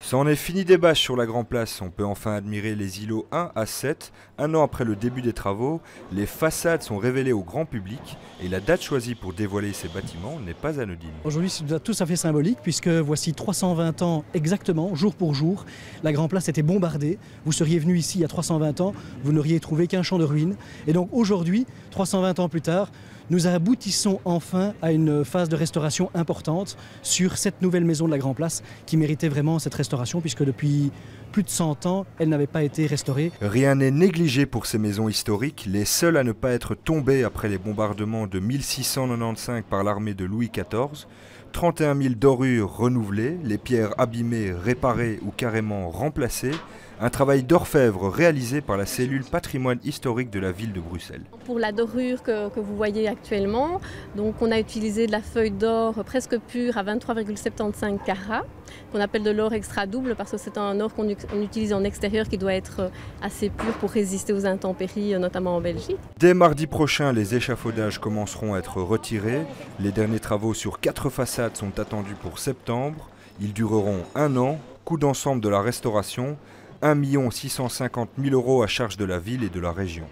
C'en est fini des bâches sur la Grand Place. On peut enfin admirer les îlots 1 à 7. Un an après le début des travaux, les façades sont révélées au grand public et la date choisie pour dévoiler ces bâtiments n'est pas anodine. Aujourd'hui, c'est tout à fait symbolique puisque voici 320 ans exactement, jour pour jour. La Grand Place était bombardée. Vous seriez venu ici il y a 320 ans, vous n'auriez trouvé qu'un champ de ruines. Et donc aujourd'hui, 320 ans plus tard, nous aboutissons enfin à une phase de restauration importante sur cette nouvelle maison de la Grand Place qui méritait vraiment cette restauration puisque depuis plus de 100 ans, elle n'avait pas été restaurée. Rien n'est négligé pour ces maisons historiques, les seules à ne pas être tombées après les bombardements de 1695 par l'armée de Louis XIV. 31 000 dorures renouvelées, les pierres abîmées réparées ou carrément remplacées. Un travail d'orfèvre réalisé par la cellule patrimoine historique de la ville de Bruxelles. Pour la dorure que vous voyez actuellement, donc on a utilisé de la feuille d'or presque pure à 23,75 carats, qu'on appelle de l'or extra double parce que c'est un or qu'on utilise en extérieur qui doit être assez pur pour résister aux intempéries, notamment en Belgique. Dès mardi prochain, les échafaudages commenceront à être retirés. Les derniers travaux sur 4 façades sont attendus pour septembre. Ils dureront un an. Coût d'ensemble de la restauration, 1 650 000 € à charge de la ville et de la région.